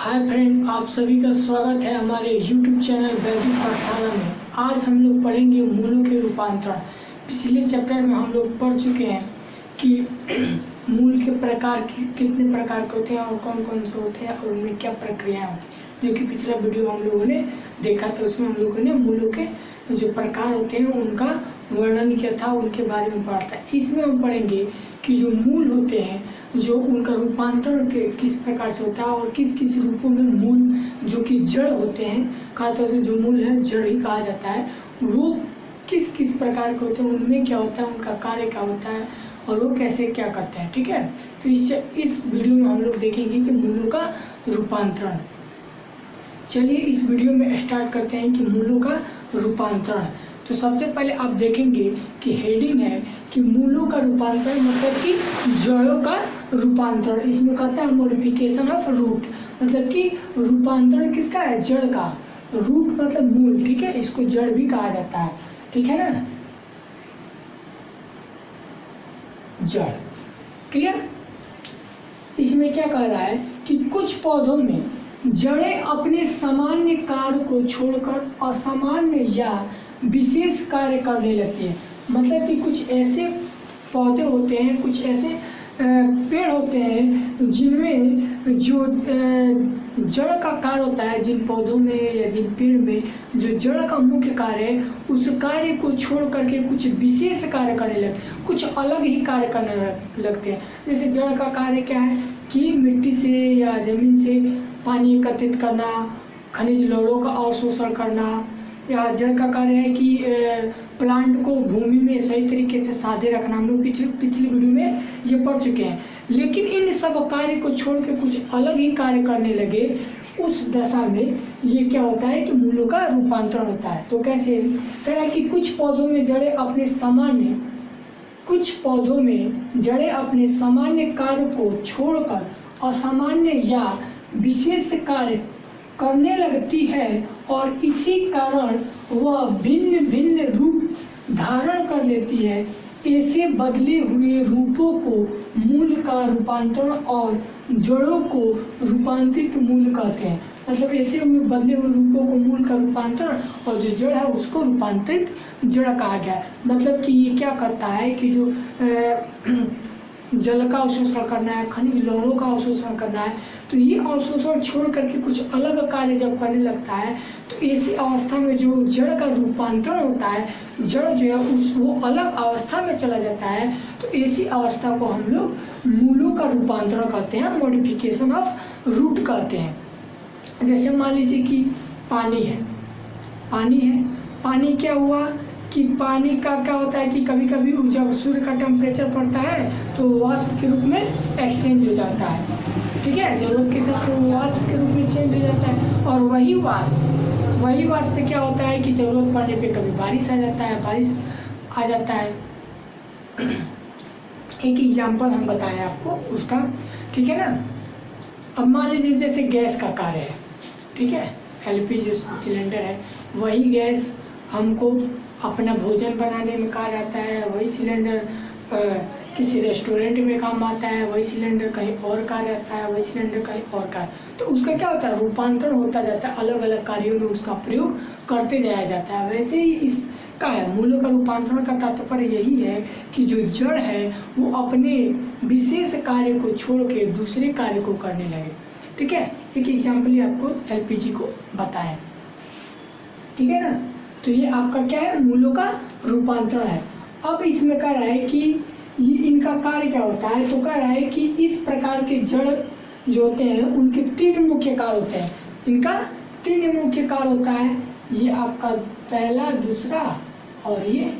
Hi friend, आप सभी का स्वागत है हमारे YouTube चैनल वैदिक पाठशाला में। आज हम लोग पढ़ेंगे मूलों के रूपांतरण। पिछले चैप्टर में हम लोग पढ़ चुके हैं कि मूल के प्रकार कितने प्रकार के होते हैं और कौन कौन से होते हैं और उनमें क्या प्रक्रियाएं होती हैं। जो कि पिछला वीडियो हम लोगों ने देखा था, उसमें हम लोगों ने मूलों के जो प्रकार होते हैं उनका वर्णन किया था, उनके बारे में पढ़ा था। इसमें हम पढ़ेंगे कि जो मूल होते हैं, जो उनका रूपांतरण किस प्रकार से होता है और किस किस रूपों में मूल जो कि जड़ होते हैं, खासतौर से जो मूल है जड़ ही कहा जाता है, वो किस किस प्रकार के होते हैं, उनमें क्या होता है, उनका कार्य क्या होता है और वो कैसे क्या करते हैं। ठीक है, तो इस वीडियो में हम लोग देखेंगे कि मूलों का रूपांतरण। चलिए इस वीडियो में स्टार्ट करते हैं कि मूलों का रूपांतरण। तो सबसे पहले आप देखेंगे कि हेडिंग है कि मूलों का रूपांतरण मतलब कि जड़ों का रूपांतरण। इसमें कहता है मॉडिफिकेशन ऑफ रूट, मतलब कि रूपांतरण किसका है, जड़ का। रूट मतलब मूल, ठीक है, इसको जड़ भी कहा जाता है, ठीक है ना, जड़। क्लियर। इसमें क्या कह रहा है कि कुछ पौधों में जड़ें अपने सामान्य कार्य को छोड़कर असामान्य या विशेष कार्य करने लगती है। मतलब कि कुछ ऐसे पौधे होते हैं, कुछ ऐसे पेड़ होते हैं जिनमें जो जड़ का कार्य होता है, जिन पौधों में या जिन पेड़ में जो जड़ का मुख्य कार्य है, उस कार्य को छोड़ करके कुछ विशेष कार्य करने लगते, कुछ अलग ही कार्य करने लगते हैं। जैसे जड़ का कार्य क्या है कि मिट्टी से या जमीन से पानी एकत्रित करना, खनिज लवणों का अवशोषण करना, या जड़ का कार्य है कि प्लांट को भूमि में सही तरीके से साधे रखना। हम लोग पिछली वीडियो में ये पढ़ चुके हैं। लेकिन इन सब कार्य को छोड़ के कुछ अलग ही कार्य करने लगे, उस दशा में ये क्या होता है कि मूलों का रूपांतरण होता है। तो कैसे कह रहा है कि कुछ पौधों में जड़ें अपने सामान्य कार्य को छोड़कर असामान्य या विशेष कार्य करने लगती है और इसी कारण वह भिन्न भिन्न रूप धारण कर लेती है। ऐसे बदले हुए रूपों को मूल का रूपांतरण और जड़ों को रूपांतरित मूल कहते हैं। मतलब ऐसे हुए बदले हुए रूपों को मूल का रूपांतरण और जो जड़ है उसको रूपांतरित जड़ कहा गया है। मतलब कि ये क्या करता है कि जो जल का अवशोषण करना है, खनिज लवणों का अवशोषण करना है, तो ये अवशोषण छोड़ करके कुछ अलग कार्य जब करने लगता है, तो ऐसी अवस्था में जो जड़ का रूपांतरण होता है, जड़ जो है वो अलग अवस्था में चला जाता है। तो ऐसी अवस्था को हम लोग मूलों का रूपांतरण कहते हैं, मॉडिफिकेशन ऑफ रूट कहते हैं। जैसे मान लीजिए कि पानी है, पानी क्या हुआ कि पानी का क्या होता है कि कभी कभी जब सूर्य का टेम्परेचर बढ़ता है तो वाष्प के रूप में एक्सचेंज हो जाता है, ठीक है, जरूरत के साथ वो वाष्प के रूप में चेंज हो जाता है। और वही वाष्प पे क्या होता है कि जरूरत पड़ने पे कभी बारिश आ जाता है। एक एग्जाम्पल हम बताएं आपको उसका, ठीक है ना। अब मान लीजिए जैसे गैस का कार्य है, ठीक है, LPG सिलेंडर है, वही गैस हमको अपना भोजन बनाने में कार्य आता है, वही सिलेंडर किसी रेस्टोरेंट में काम आता है, वही सिलेंडर कहीं और कार्य आता है, वही सिलेंडर कहीं और कार्य। तो उसका क्या होता है, रूपांतरण होता जाता है, अलग अलग कार्यों में उसका प्रयोग करते जाया जाता है। वैसे ही इसका है मूलों का रूपांतरण का तात्पर्य यही है कि जो जड़ है वो अपने विशेष कार्य को छोड़ के दूसरे कार्य को करने लगे, ठीक है। एक एग्जाम्पल ही आपको LPG को बताया, ठीक है ना। तो ये आपका क्या है, मूलों का रूपांतरण है। अब इसमें कह रहा है कि ये इनका कार्य क्या होता है, तो कह रहा है कि इस प्रकार के जड़ जो होते हैं उनके 3 मुख्य कार्य होते हैं। इनका 3 मुख्य कार्य होता है, ये आपका पहला, दूसरा और ये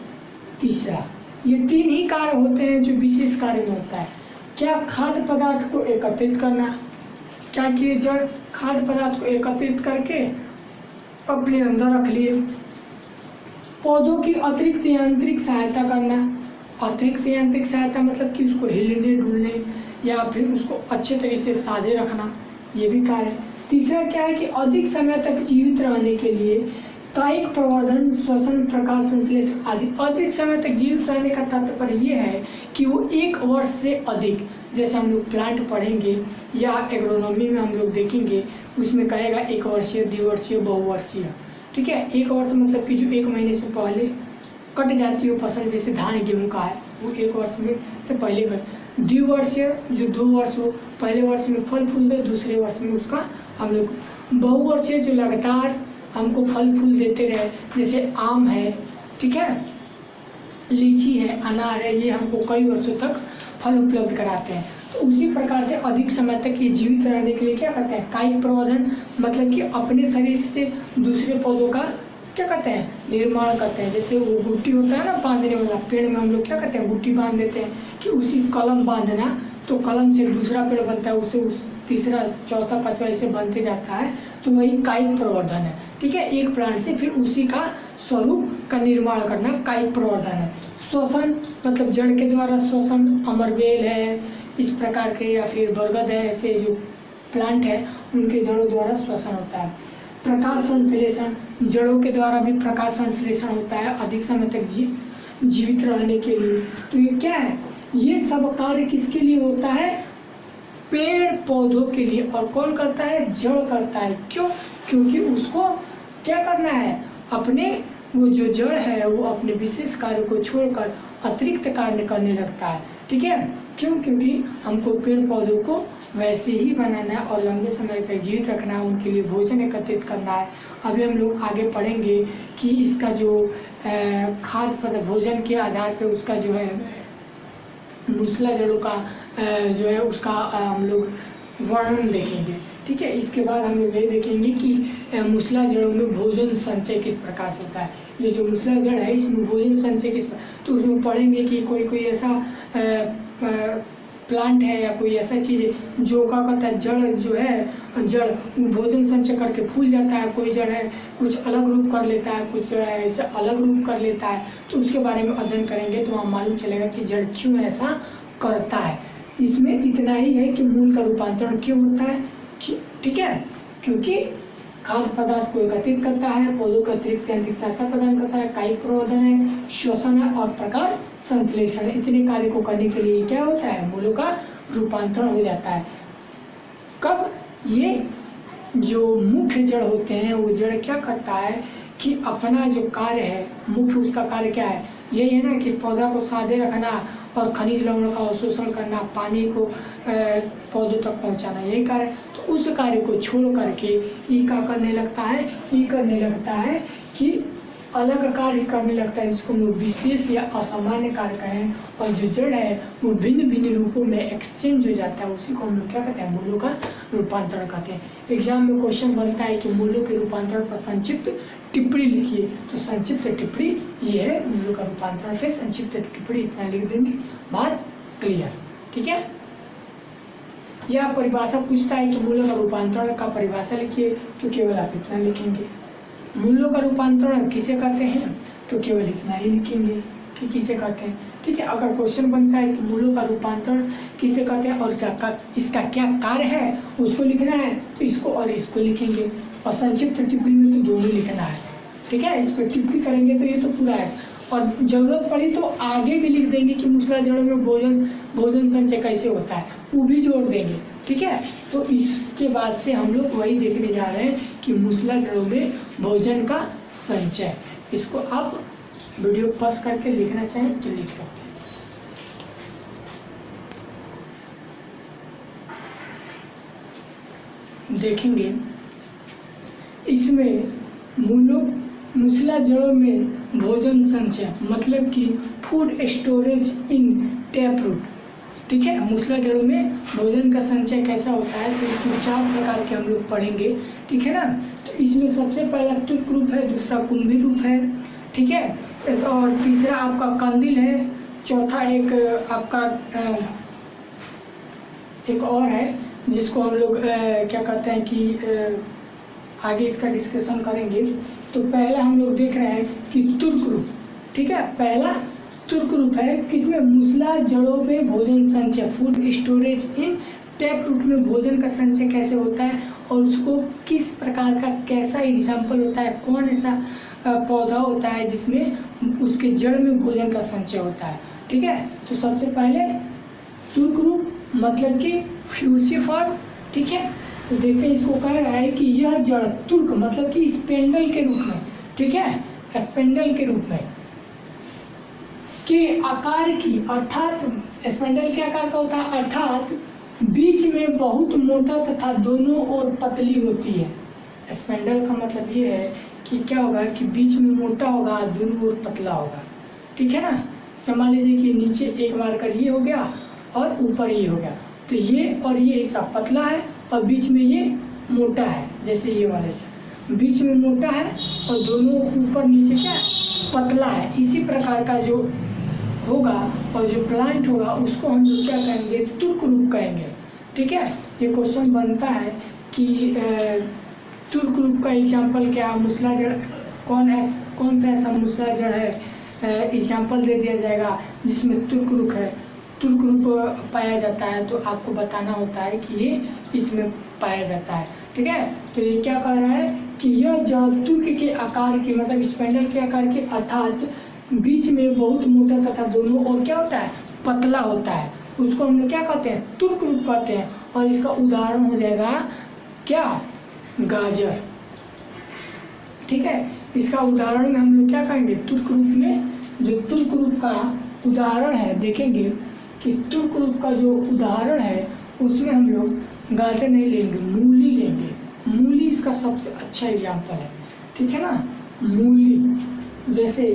तीसरा। ये 3 ही कार्य होते हैं जो विशेष कार्य में होता है। क्या, खाद्य पदार्थ को एकत्रित करना, क्या किए जड़ खाद्य पदार्थ को एकत्रित करके अपने अंदर रख लिए। पौधों की अतिरिक्त यांत्रिक सहायता करना, अतिरिक्त यांत्रिक सहायता मतलब कि उसको हिलने डुलने या फिर उसको अच्छे तरीके से साधे रखना, ये भी कार्य है। तीसरा क्या है कि अधिक समय तक जीवित रहने के लिए कायिक प्रवर्धन, श्वसन, प्रकाश संश्लेषण आदि। अधिक समय तक जीवित रहने का तात्पर्य ये है कि वो 1 वर्ष से अधिक, जैसे हम लोग प्लांट पढ़ेंगे या एग्रोनॉमी में हम लोग देखेंगे, उसमें कहेगा 1 वर्षीय, द्विवर्षीय, बहुवर्षीय। ठीक है, 1 वर्ष मतलब कि जो 1 महीने से पहले कट जाती है फसल, जैसे धान गेहूँ का है वो 1 वर्ष में से पहले कट। द्विवर्षीय जो 2 वर्ष हो, पहले वर्ष में फल फूल दे, दूसरे वर्ष में उसका हम लोग। बहुवर्षीय जो लगातार हमको फल फूल देते रहे, जैसे आम है, ठीक है, लीची है, अनार है, ये हमको कई वर्षों तक फल उपलब्ध कराते हैं। तो उसी प्रकार से अधिक समय तक ये जीवित रहने के लिए क्या करते हैं, कायिक प्रवर्धन, मतलब कि अपने शरीर से दूसरे पौधों का क्या करते हैं, निर्माण करते हैं। जैसे वो गुट्टी होता है ना बांधने वाला, पेड़ में हम लोग क्या करते हैं, गुट्टी बांध देते हैं कि उसी कलम बांधना, तो कलम से दूसरा पेड़ बनता है, उससे उस तीसरा, चौथा, पांचवा ऐसे बनते जाता है, तो वही कायिक प्रवर्धन है। ठीक है, एक प्लांट से फिर उसी का स्वरूप का निर्माण करना कायिक प्रवर्धन है। श्वसन मतलब जड़ के द्वारा श्वसन, अमरबेल है इस प्रकार के, या फिर बरगद है, ऐसे जो प्लांट है उनके जड़ों द्वारा श्वसन होता है। प्रकाश संश्लेषण, जड़ों के द्वारा भी प्रकाश संश्लेषण होता है अधिक समय तक जीवित रहने के लिए। तो ये क्या है, ये सब कार्य किसके लिए होता है, पेड़ पौधों के लिए। और कौन करता है, जड़ करता है। क्यों, क्योंकि उसको क्या करना है, अपने वो जो जड़ है वो अपने विशेष कार्य को छोड़कर अतिरिक्त कार्य करने लगता है। ठीक है, क्यों, क्योंकि हमको पेड़ पौधों को वैसे ही बनाना है और लंबे समय तक जीवित रखना है, उनके लिए भोजन एकत्रित करना है। अभी हम लोग आगे पढ़ेंगे कि इसका जो खाद्य पदार्थ भोजन के आधार पे उसका जो है मूसला जड़ों का जो है उसका हम लोग वर्णन देखेंगे। ठीक है, इसके बाद हम लोग ये देखेंगे कि मूसला जड़ों में भोजन संचय किस प्रकार से होता है। ये जो मूसला जड़ है इसमें भोजन संचय किस प्रकार, तो उसमें पढ़ेंगे कि कोई ऐसा प्लांट है या कोई ऐसा चीज़ है जो क्या करता है, जड़ जो है जड़ भोजन संचय करके फूल जाता है। कोई जड़ है कुछ अलग रूप कर लेता है, कुछ जड़ है ऐसे अलग रूप कर लेता है, तो उसके बारे में अध्ययन करेंगे तो वहाँ मालूम चलेगा कि जड़ क्यों ऐसा करता है। इसमें इतना ही है कि मूल का रूपांतरण क्यों होता है, ठीक है, क्योंकि खाद्य पदार्थ को एकत्रित करता है, पौधों को अतिरिक्त यांत्रिक सहायता प्रदान करता है, कायिक प्रवर्धन है, श्वसन है और प्रकाश संश्लेषण। इतने कार्य को करने के लिए क्या होता है, मूलों का रूपांतरण हो जाता है। कब, ये जो मुख्य जड़ होते हैं वो जड़ क्या करता है कि अपना जो कार्य है, मुख्य उसका कार्य क्या है, यही है ना कि पौधा को सादे रखना और खनिज लवणों का अवशोषण करना, पानी को पौधों तक पहुंचाना, यही कार्य। तो उस कार्य को छोड़ करके ये क्या करने लगता है, ये करने लगता है कि अलग कार्य करने लगता है, जिसको हम लोग विशेष या असामान्य कार्य कहें। और जो जड़ है वो भिन्न भिन्न रूपों में एक्सचेंज हो जाता है, उसी को हम लोग क्या कहते हैं, मूलों का रूपांतरण कहते हैं। एग्जाम में क्वेश्चन बनता है कि मूलों के रूपांतरण पर संक्षिप्त टिप्पणी लिखिए, तो संक्षिप्त टिप्पणी ये है, मूलों का रूपांतरण पे संक्षिप्त टिप्पणी इतना लिख देंगे, बात क्लियर। ठीक है, यह परिभाषा पूछता है कि मूलों का रूपांतरण का परिभाषा लिखिए, तो केवल आप इतना लिखेंगे। मूलों का रूपांतरण किसे कहते हैं, तो केवल इतना ही लिखेंगे कि किसे कहते हैं। ठीक है, अगर क्वेश्चन बनता है कि मूलों का रूपांतरण किसे कहते हैं और इसका क्या कार्य है उसको लिखना है, तो इसको और इसको लिखेंगे, और संक्षिप्त टिप्पणी में तो दोनों लिखना है। ठीक है, इस पर टिप्पणी करेंगे तो ये तो पूरा है, और जरूरत पड़ी तो आगे भी लिख देंगे कि मूसला जड़ों में भोजन संचय कैसे होता है, वो भी जोड़ देंगे। ठीक है, तो इसके बाद से हम लोग वही देखने जा रहे हैं कि मूसला जड़ों में भोजन का संचय। इसको आप वीडियो पॉज करके लिखना चाहें तो लिख सकते हैं। देखेंगे इसमें मूसला जड़ों में भोजन संचय मतलब कि food storage in tap root. ठीक है, मूसला जड़ों में भोजन का संचय कैसा होता है, तो इसमें 4 प्रकार के हम लोग पढ़ेंगे। ठीक है ना, तो इसमें सबसे पहला तुक रूप है, दूसरा कुंभी रूप है, ठीक है, और तीसरा आपका कंदिल है, चौथा एक आपका एक और है जिसको हम लोग क्या कहते हैं कि आगे इसका डिस्कशन करेंगे। तो पहला हम लोग देख रहे हैं कि तुर्क रूप। ठीक है, पहला तुर्क रूप है, किसमें, मूसला जड़ों में भोजन संचय, food storage in tap root में भोजन का संचय कैसे होता है और उसको किस प्रकार का कैसा एग्जाम्पल होता है, कौन ऐसा पौधा होता है जिसमें उसके जड़ में भोजन का संचय होता है। ठीक है, तो सबसे पहले तुर्क रूप मतलब कि फ्यूसिफॉर्म, ठीक है। तो देखते हैं, इसको कह रहा है कि यह जड़ तुर्क मतलब कि स्पेंडल के रूप में, ठीक है, स्पेंडल के रूप में के आकार की, अर्थात स्पेंडल के आकार का होता है, अर्थात बीच में बहुत मोटा तथा दोनों ओर पतली होती है। स्पेंडल का मतलब ये है कि क्या होगा कि बीच में मोटा होगा, दोनों ओर पतला होगा, ठीक है ना। समझ लीजिए कि नीचे एक मार्कर ये हो गया और ऊपर ये हो गया, तो ये और ये हिस्सा पतला है और बीच में ये मोटा है, जैसे ये वाला हिस्सा बीच में मोटा है और दोनों ऊपर नीचे क्या पतला है। इसी प्रकार का जो होगा और जो प्लांट होगा उसको हम लोग क्या कहेंगे, तुर्क रूप कहेंगे, ठीक है। ये क्वेश्चन बनता है कि तुर्क रूप का एग्जाम्पल क्या, मूसला जड़ कौन सा ऐसा मूसला जड़ है, एग्जाम्पल दे दिया जाएगा जिसमें तुर्क रूप पाया जाता है, तो आपको बताना होता है कि ये इसमें पाया जाता है, ठीक है। तो ये क्या कह रहा है कि यह जड़ तुर्क के आकार की, मतलब स्पेंडल के आकार के, अर्थात बीच में बहुत मोटा तथा दोनों और क्या होता है पतला होता है, उसको हम लोग क्या कहते हैं, तुर्क रूप कहते हैं। और इसका उदाहरण हो जाएगा क्या, गाजर, ठीक है। इसका उदाहरण में हम लोग क्या कहेंगे, तुर्क रूप में, जो तुर्क रूप का उदाहरण है, देखेंगे कि तुर्क रूप का जो उदाहरण है उसमें हम लोग गाजर नहीं लेंगे, मूली लेंगे। मूली इसका सबसे अच्छा एग्जाम्पल है, ठीक है ना। मूली, जैसे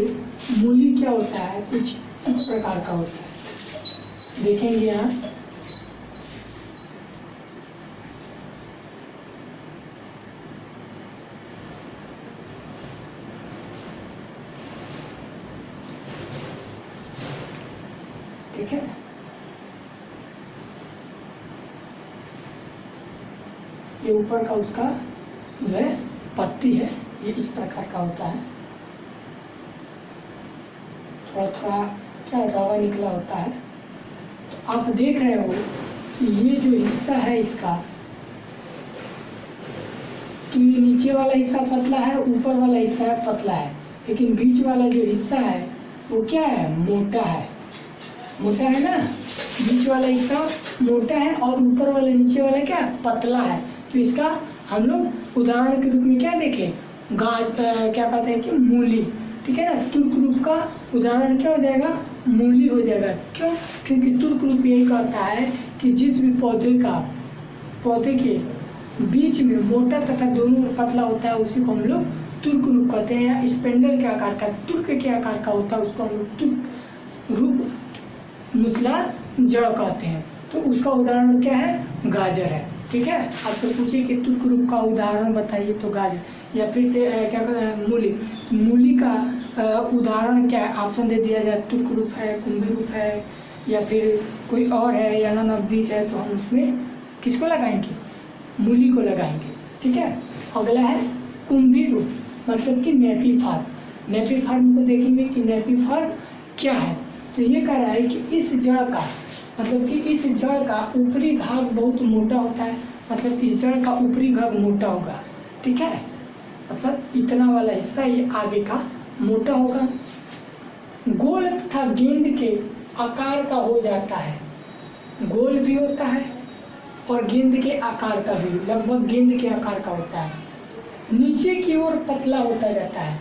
मूली क्या होता है, कुछ इस प्रकार का होता है, देखेंगे यहाँ, ठीक है। ये ऊपर का उसका जो है पत्ती है, ये इस प्रकार का होता है, थोड़ा थोड़ा क्या रवा निकला होता है। तो आप देख रहे हो कि ये जो हिस्सा है इसका, तो ये नीचे वाला हिस्सा पतला है, ऊपर वाला हिस्सा पतला है, लेकिन बीच वाला जो हिस्सा है वो क्या है, मोटा है, मोटा है ना। बीच वाला हिस्सा मोटा है और ऊपर वाला नीचे वाला क्या पतला है। तो इसका हम लोग उदाहरण के रूप में क्या देखें, क्या कहते हैं कि मूली, ठीक है ना। तुर्क रूप का उदाहरण क्या हो जाएगा, मूली हो जाएगा। क्यों, क्योंकि तुर्क रूप यही कहता है कि जिस भी पौधे के बीच में मोटा तथा दोनों पतला होता है उसी को हम लोग तुर्क रूप कहते हैं, या स्पेंडल के आकार का, तुर्क के आकार का होता है उसको हम लोग तुर्क रूप मूसला जड़ कहते हैं। तो उसका उदाहरण क्या है, गाजर है, ठीक है। आपसे पूछिए कि तुर्क रूप का उदाहरण बताइए, तो गाजर, या फिर से क्या कहते हैं मूली का उदाहरण क्या है, ऑप्शन दे दिया जाए, तुर्क रूप है, कुंभी रूप है, या फिर कोई और है, या नन ऑफ दीज है, तो हम उसमें किसको लगाएंगे, मूली को लगाएंगे, ठीक है। अगला है कुंभी रूप, मतलब कि नेपीफॉर्म। नेपीफॉर्म को देखेंगे कि नेपीफॉर्म क्या है। तो ये कह रहा है कि इस जड़ का, मतलब कि इस जड़ का ऊपरी भाग बहुत मोटा होता है, मतलब इस जड़ का ऊपरी भाग मोटा होगा, ठीक है। मतलब इतना वाला हिस्सा ये आगे का मोटा होगा, गोल तथा गेंद के आकार का हो जाता है, गोल भी होता है और गेंद के आकार का भी, लगभग गेंद के आकार का होता है, नीचे की ओर पतला होता जाता है,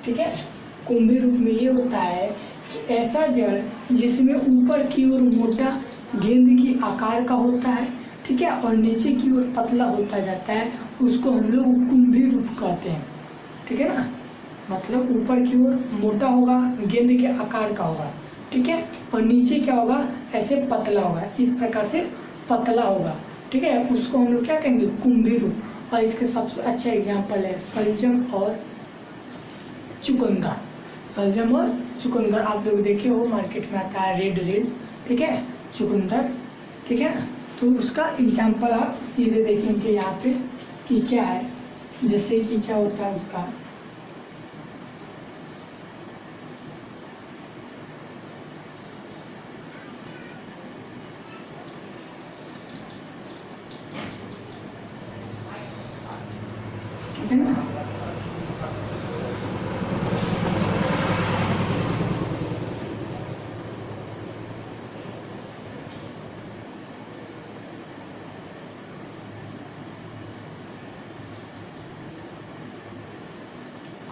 ठीक है। कुंभी रूप में ये होता है कि ऐसा जड़ जिसमें ऊपर की ओर मोटा गेंद की आकार का होता है, ठीक है, और नीचे की ओर पतला होता जाता है, उसको हम लोग कुंभी रूप कहते हैं, ठीक है ना। मतलब ऊपर की ओर मोटा होगा, गेंद के आकार का होगा, ठीक है, और नीचे क्या होगा, ऐसे पतला होगा, इस प्रकार से पतला होगा, ठीक है, उसको हम लोग क्या कहेंगे, कुंभी रूप। और इसके सबसे अच्छा एग्जाम्पल है सलजम और चुकंदर। सलजम और चुकंदर आप लोग देखे हो, मार्केट में आता है रेड, ठीक है, चुकंदर, ठीक है। तो उसका एग्जाम्पल आप सीधे देखेंगे यहाँ पे कि क्या है, जैसे कि क्या होता है उसका, ठीक है ना।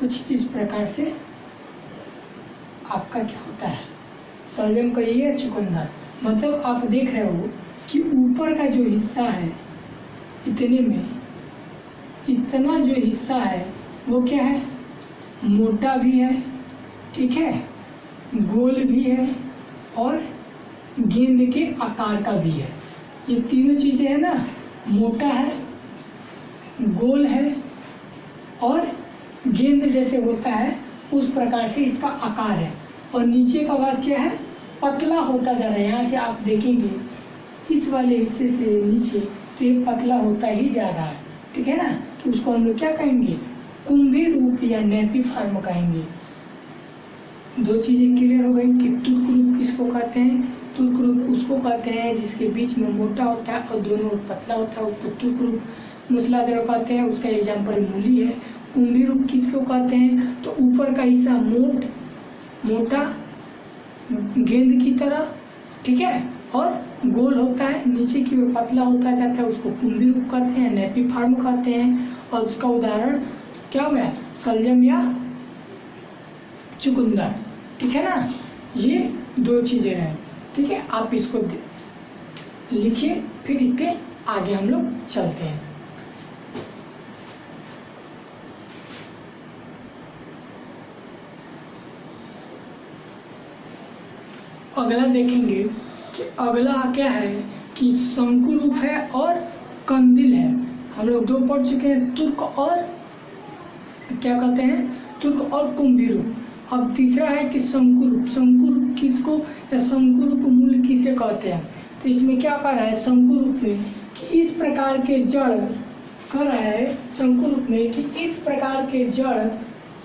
कुछ इस प्रकार से आपका क्या होता है, शलजम का ये है चुकंदर। मतलब आप देख रहे हो कि ऊपर का जो हिस्सा है इतने में, इतना जो हिस्सा है वो क्या है, मोटा भी है, ठीक है, गोल भी है और गेंद के आकार का भी है। ये तीनों चीजें है ना, मोटा है, गोल है और गेंद जैसे होता है उस प्रकार से इसका आकार है। और नीचे का भाग क्या है, पतला होता जा रहा है। यहाँ से आप देखेंगे इस वाले हिस्से से नीचे तो ये पतला होता ही जा रहा है, ठीक है ना। तो उसको हम लोग क्या कहेंगे, कुंभी रूप या नेपी फॉर्म कहेंगे। दो चीजें क्लियर हो गई कि तुर्क रूप किसको कहते हैं, तुर्क रूप उसको कहते हैं जिसके बीच में मोटा होता है और दोनों ओर पतला होता है, उसको तुर्क रूप मूसलाधार कहते हैं। उसका एग्जाम्पल मूली है। कुंभी रूप किसको कहते हैं, तो ऊपर का हिस्सा मोटा गेंद की तरह, ठीक है, और गोल होता है, नीचे की ओर पतला होता जाता है, उसको कुंभी रूप कहते हैं, नेपी फॉर्म कहते हैं। और उसका उदाहरण क्या हुआ, शलजम या चुकंदर, ठीक है ना। ये दो चीजें हैं, ठीक है। आप इसको लिखिए, फिर इसके आगे हम लोग चलते हैं। अगला देखेंगे कि अगला क्या है कि शंकु रूप है और कंदिल है। हम लोग दो पढ़ चुके हैं, तुर्क और क्या कहते हैं, तुर्क और कुंभी रूप। अब तीसरा है कि शंकु रूप। शंकु रूप किसको या शंकु रूप मूल किसे कहते हैं, तो इसमें क्या कर रहा है शंकु रूप में कि इस प्रकार के जड़ कर रहा है, शंकु रूप में कि इस प्रकार के जड़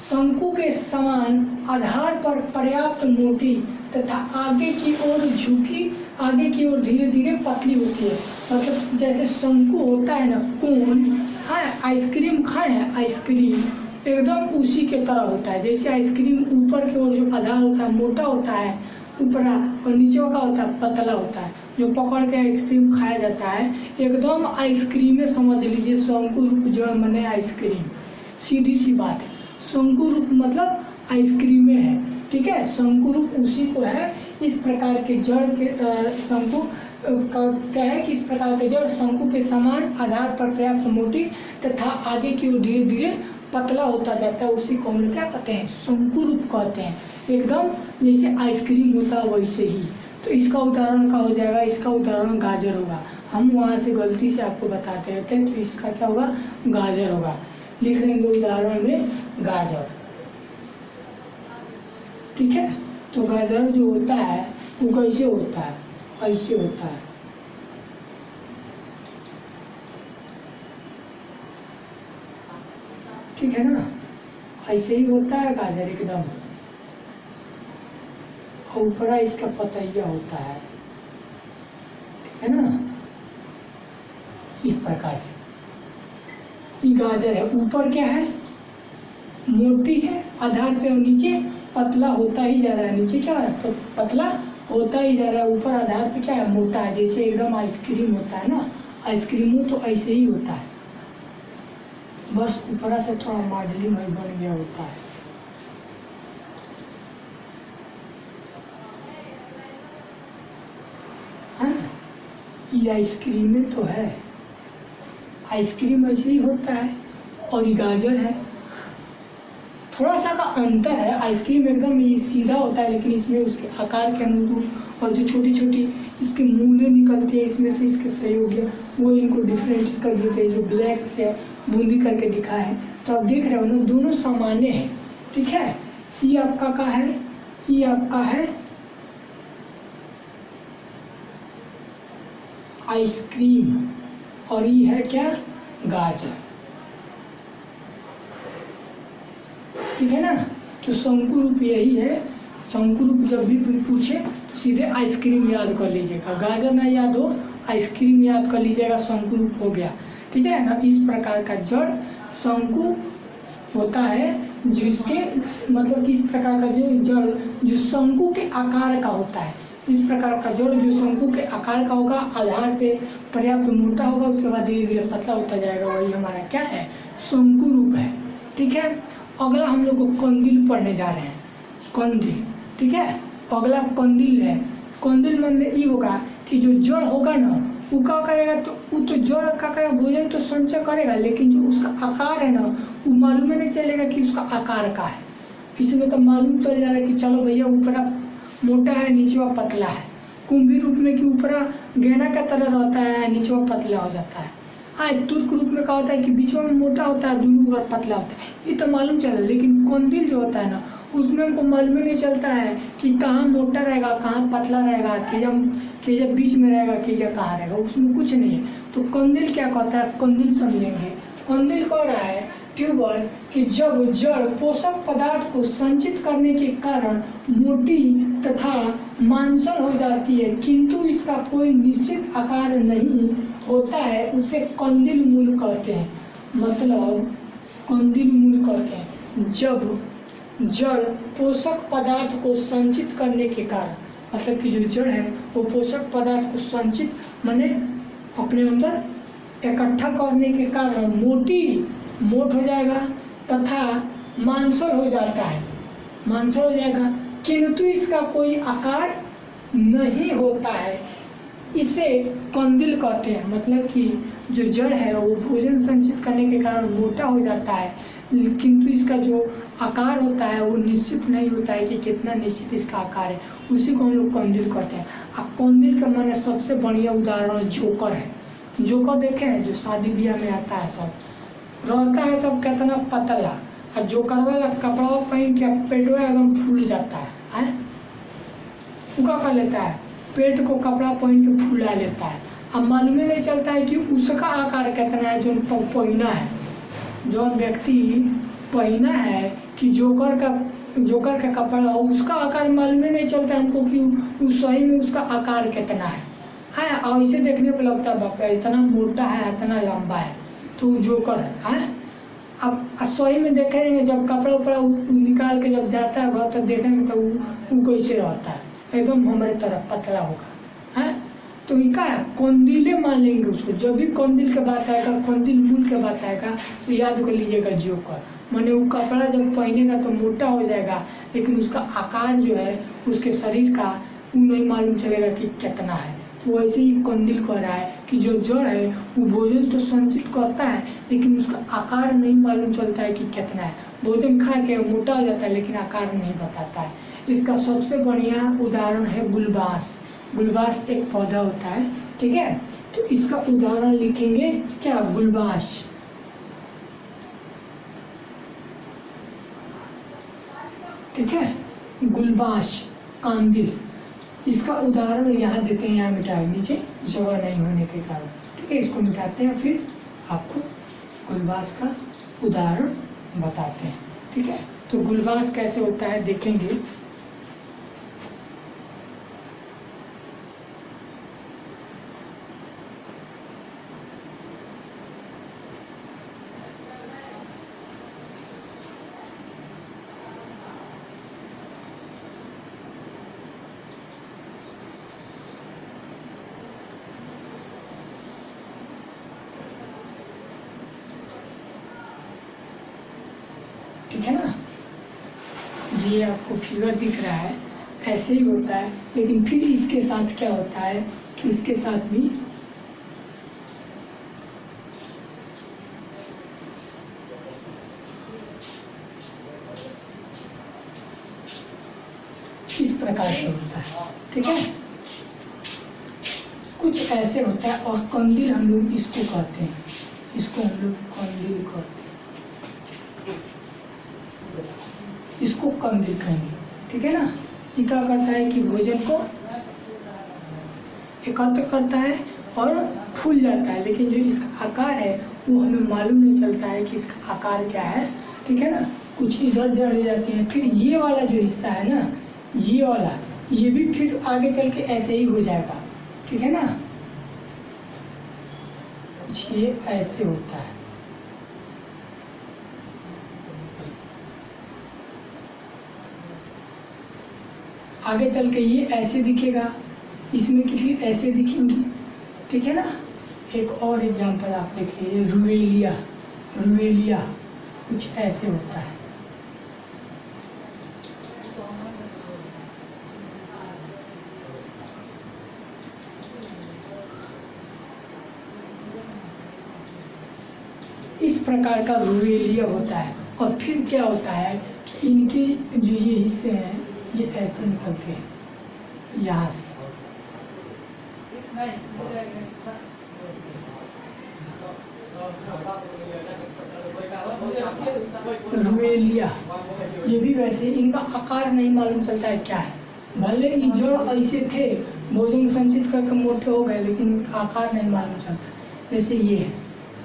शंकु के समान आधार पर पर्याप्त मोटी तथा आगे की ओर झुकी, आगे की ओर धीरे धीरे पतली होती है। मतलब जैसे शंकु होता है ना, कोन, हाँ आइसक्रीम खाए हैं, आइसक्रीम एकदम उसी के तरह होता है। जैसे आइसक्रीम ऊपर की ओर जो आधार होता है मोटा होता है ऊपरा, और नीचे का होता है पतला होता है, जो पकड़ के आइसक्रीम खाया जाता है एकदम आइसक्रीम समझ लीजिए। शंकु रूप जड़ मने आइसक्रीम, सीधी सी बात है। शंकु रूप मतलब आइसक्रीम में है, ठीक है। शंकु रूप उसी को है, इस प्रकार के जड़ के शंकु का क्या है कि इस प्रकार के जड़ शंकु के समान आधार पर पर्याप्त मोटी तथा आगे की ओर धीरे धीरे पतला होता जाता है, उसी को हम लोग क्या कहते हैं, शंकु रूप कहते हैं। एकदम जैसे आइसक्रीम होता है वैसे ही। तो इसका उदाहरण क्या हो जाएगा, इसका उदाहरण गाजर होगा। हम वहाँ से गलती से आपको बताते रहते हैं, तो इसका क्या होगा, गाजर होगा। लिख लेंगे उदाहरण में गाजर, ठीक है। तो गाजर जो होता है वो कैसे होता है, ऐसे होता है, ठीक है ना, ऐसे ही होता है गाजर एकदम। और ऊपरा इसका पतैया होता है, ठीक है ना, इस प्रकार से। ये गाजर है, ऊपर क्या है, मोटी है आधार पे और नीचे पतला होता ही जा रहा है। नीचे क्या है, तो पतला होता ही जा रहा है, ऊपर आधार पे क्या है, मोटा है। जैसे एकदम आइसक्रीम होता है ना, आइसक्रीम तो ऐसे ही होता है, बस ऊपरा से थोड़ा मॉडलिंग बन गया होता है। हाँ, ये आइसक्रीम में तो है, आइसक्रीम ऐसे ही होता है, और ये गाजर है। थोड़ा सा का अंतर है, आइसक्रीम एकदम ये सीधा होता है, लेकिन इसमें उसके आकार के अनुरूप और जो छोटी छोटी इसके मूलें निकलती है इसमें से, इसके सहयोगी वो इनको डिफरेंट कर देते हैं, जो ब्लैक से बूंदी करके दिखा है। तो आप देख रहे हो ना, दोनों सामान्य हैं, ठीक है। ये आपका क्या है, ये आपका है आइसक्रीम, और ये है क्या, गाजर, ठीक है ना। तो शंकु रूप यही है। शंकु रूप जब भी पूछे तो सीधे आइसक्रीम याद कर लीजिएगा, गाजर ना याद हो आइसक्रीम याद कर लीजिएगा, शंकु रूप हो गया, ठीक है ना। इस प्रकार का जड़ शंकु होता है, जिसके मतलब इस प्रकार का जो जड़ जो शंकु के आकार का होता है, इस प्रकार का जड़ जो शंकु के आकार का होगा, आधार पे पर्याप्त मोटा होगा, उसके बाद धीरे धीरे पतला होता जाएगा, वही हमारा क्या है, शंकु रूप है, ठीक है। अगला हम लोग को कंदिल पढ़ने जा रहे हैं, कंदिल, ठीक है। अगला कंदिल है। कंदिल मतलब ये होगा कि जो जड़ होगा ना वो क्या करेगा, तो वो तो जड़ क्या करेगा, भोजन तो संचय करेगा, लेकिन जो उसका आकार है ना वो मालूम ही नहीं चलेगा कि उसका आकार का है। इसमें तो मालूम चल जा रहा है कि चलो भैया ऊपरा मोटा है नीचे वह पतला है, कुंभी रूप में कि ऊपरा गहना का तरह रहता है नीचे वह पतला हो जाता है। हाँ, तुर्क रूप में क्या होता है कि बीच में मोटा होता है, दोनों ऊपर पतला होता है, ये तो मालूम चला। लेकिन कंदिल जो होता है ना उसमें हमको मालूम ही नहीं चलता है कि कहाँ मोटा रहेगा कहाँ पतला रहेगा, कि जब बीच में रहेगा कि जब कहाँ रहेगा, उसमें कुछ नहीं है। तो कंदिल क्या कहता है, कंदिल समझेंगे। कंदिल कह रहा है ट्यूबर्स कि जब जड़ पोषक पदार्थ को संचित करने के कारण मोटी तथा मांसल हो जाती है किंतु इसका कोई निश्चित आकार नहीं होता है, उसे कंदिल मूल कहते हैं। मतलब कंदिल मूल कहते हैं जब जड़ पोषक पदार्थ को संचित करने के कारण, मतलब कि जो जड़ है वो पोषक पदार्थ को संचित माने अपने अंदर इकट्ठा करने के कारण मोट हो जाएगा तथा मांसल हो जाता है, मांसल हो जाएगा किंतु इसका कोई आकार नहीं होता है, इसे कंदिल कहते हैं। मतलब कि जो जड़ है वो भोजन संचित करने के कारण मोटा हो जाता है, किंतु इसका जो आकार होता है वो निश्चित नहीं होता है कि कितना निश्चित इसका आकार है, उसी को हम लोग कंदिल कहते हैं। अब कंदिल का माने सबसे बढ़िया उदाहरण जोकर है। जोकर देखे हैं जो शादी ब्याह में आता है, सब रहता है सब कितना पतला, और जोकर वाला कपड़ा पहन के पेटवा एकदम फूल जाता है, वो क्या कर लेता है, पेट को कपड़ा पहन के फूला लेता है। अब मालूम ही नहीं चलता है कि उसका आकार कितना है जो पहना है, जो व्यक्ति पहना है कि जोकर का कपड़ा हो उसका आकार मालूम ही नहीं चलता हमको कि उस सही में उसका आकार कितना है। हाँ, ऐसे देखने पर लगता है बाप रे इतना मोटा है इतना लंबा है तो जोकर है। अब सही में देखेंगे जब कपड़ा उपड़ा निकाल के जब जाता है घर तो देखेंगे तो वो कैसे रहता है, एकदम हमारे तरफ पतला होगा है। तो क्या है, कंदिले मान लेंगे उसको। जब भी कंदिल के बात आएगा, कंदिल मूल के बात आएगा तो याद कर लीजिएगा जोकर। माने वो कपड़ा जब पहनेगा तो मोटा हो जाएगा, लेकिन उसका आकार जो है उसके शरीर का वो नहीं मालूम चलेगा कि कितना है। तो वैसे ही कंदिल कह रहा है कि जो जड़ है वो भोजन तो संचित करता है लेकिन उसका आकार नहीं मालूम चलता है कि कितना है। भोजन खा के मोटा हो जाता है लेकिन आकार नहीं बताता है। इसका सबसे बढ़िया उदाहरण है गुलबास। गुलबास एक पौधा होता है, ठीक है। तो इसका उदाहरण लिखेंगे क्या, गुलबास। ठीक है, गुलबास कंदिल। इसका उदाहरण यहाँ देते हैं, यहाँ मिटाए नीचे जगह नहीं होने के कारण, ठीक है। इसको मिटाते हैं फिर आपको गुलबास का उदाहरण बताते हैं, ठीक है। तो गुलबास कैसे होता है देखेंगे। ठीक है ना, ये आपको फिगर दिख रहा है, ऐसे ही होता है। लेकिन फिर इसके साथ क्या होता है कि इसके साथ भी इस प्रकार से होता है, ठीक है। कुछ ऐसे होता है। और कंदिल हम लोग इसको कहते हैं, इसको हम लोग कंदिल कहते हैं, इसको कंदिल कहेंगे, ठीक है ना। ये क्या करता है कि भोजन को एकत्र करता है और फूल जाता है, लेकिन जो इसका आकार है वो हमें मालूम नहीं चलता है कि इसका आकार क्या है, ठीक है ना। कुछ इधर जड़ जाती हैं। फिर ये वाला जो हिस्सा है ना, ये वाला, ये भी फिर आगे चल के ऐसे ही हो जाएगा, ठीक है ना। कुछ ये ऐसे होता है, आगे चल के ये ऐसे दिखेगा, इसमें कि फिर ऐसे दिखेंगी, ठीक है ना। एक और एग्जांपल आप देख लीजिए, रुवेलिया। रुवेलिया कुछ ऐसे होता है, इस प्रकार का रुवेलिया होता है। और फिर क्या होता है कि इनके जो ये हिस्से हैं ये ऐसे निकलते हैं यहाँ से। रुवेलिया ये भी वैसे, इनका आकार नहीं मालूम चलता है क्या है, भले ही जड़ ऐसे थे, भोजन संचित करके मोटे हो गए, लेकिन इनका आकार नहीं मालूम चलता। जैसे ये है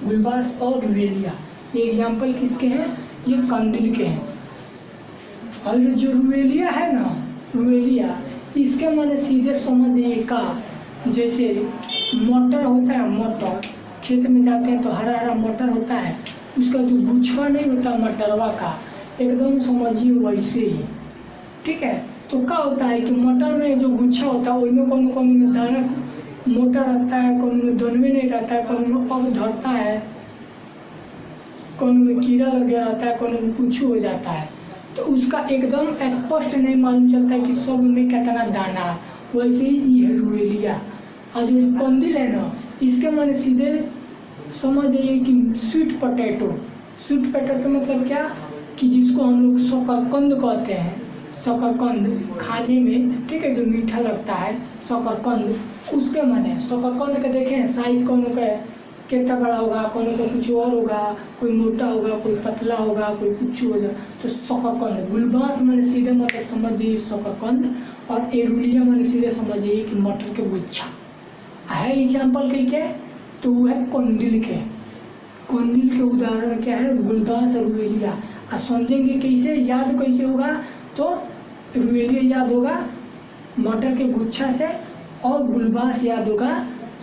गुलबास और रुवेलिया, ये एग्जाम्पल किसके हैं, ये कंदिल के हैं। और जो रुवेलिया है ना, रुवेलिया इसके माने सीधे समझिए का, जैसे मटर होता है, मटर खेत में जाते हैं तो हरा हरा मटर होता है, उसका जो गुच्छा नहीं होता मटरवा का, एकदम समझिए वैसे ही। ठीक है, तो क्या होता है कि मटर में जो गुच्छा होता है उसमें कौन कौन में दाना मोटा रहता है, कौन में दोनों नहीं रहता है, कौन में अब धरता है, कौन में कीड़ा लगे रहता है, कौन में कुछ हो जाता है, तो उसका एकदम स्पष्ट नहीं मालूम चलता है कि सब में कितना दाना है। वैसे ही ये रुवेलिया और जो कंदिल है ना, इसके माने सीधे समझ जाइए कि स्वीट पोटैटो। स्वीट पोटैटो मतलब क्या कि जिसको हम लोग शकरकंद कहते हैं, शकरकंद खाने में, ठीक है, जो मीठा लगता है शकरकंद, उसके माने शकरकंद के देखें साइज कौन का कितना बड़ा होगा, कौन का कुछ और होगा, कोई मोटा होगा, कोई पतला होगा, कोई कुछ होगा, तो शकरकंद। गुलबास माने सीधे मतलब समझिए शकरकंद, और एरुलिया माने सीधे समझिए कि मटर के गुच्छा है। एग्जाम्पल कई के तो वो है कंदिल के। कंदिल के उदाहरण क्या है, गुलबास और रुवेलिया। और समझेंगे कैसे, याद कैसे होगा, तो रुवेलिया याद होगा मटर के गुच्छा से, और गुलबास याद होगा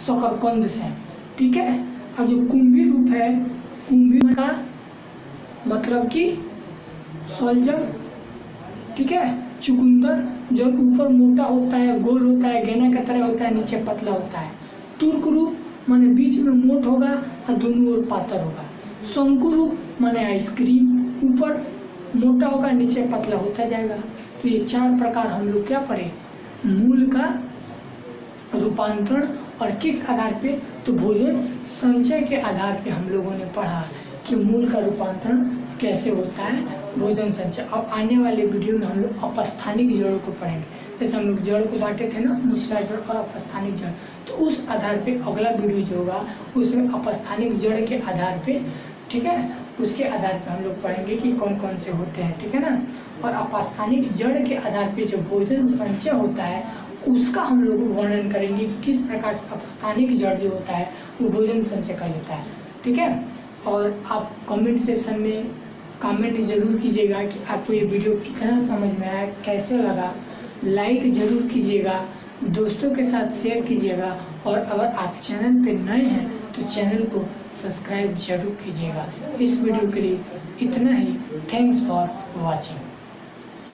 शकरकंद से। ठीक है, और जो कुंभी रूप है, कुंभी का मतलब कि सलजम, ठीक है, चुकंदर जो ऊपर मोटा होता है, गोल होता है, गेना की तरह होता है, नीचे पतला होता है। तुर्क रूप माने बीच में मोट होगा और दोनों ओर पातर होगा। शंकु रूप माने आइसक्रीम, ऊपर मोटा होगा, नीचे पतला होता जाएगा। तो ये चार प्रकार हम लोग क्या पढ़े, मूल का रूपांतरण, और किस आधार पे, तो भोजन संचय के आधार पे हम लोगों ने पढ़ा कि मूल का रूपांतरण कैसे होता है, भोजन संचय। अब आने वाले वीडियो में हम लोग अपस्थानिक जड़ों को पढ़ेंगे। जैसे हम लोग जड़ को बांटे थे ना, मूसला जड़ और अपस्थानिक जड़, तो उस आधार पे अगला वीडियो जो होगा उसमें अपस्थानिक जड़ के आधार पे, ठीक है, उसके आधार पे हम लोग पढ़ेंगे कि कौन कौन से होते हैं, ठीक है ना। और अपस्थानिक जड़ के आधार पे जो भोजन संचय होता है उसका हम लोग वर्णन करेंगे कि किस प्रकार से अपस्थानिक जड़ जो होता है वो भोजन संचय कर लेता है। ठीक है, और आप कमेंट सेक्शन में कमेंट जरूर कीजिएगा कि आपको ये वीडियो कितना समझ में आया, कैसे लगा। लाइक जरूर कीजिएगा, दोस्तों के साथ शेयर कीजिएगा, और अगर आप चैनल पे नए हैं तो चैनल को सब्सक्राइब जरूर कीजिएगा। इस वीडियो के लिए इतना ही। Thanks for watching.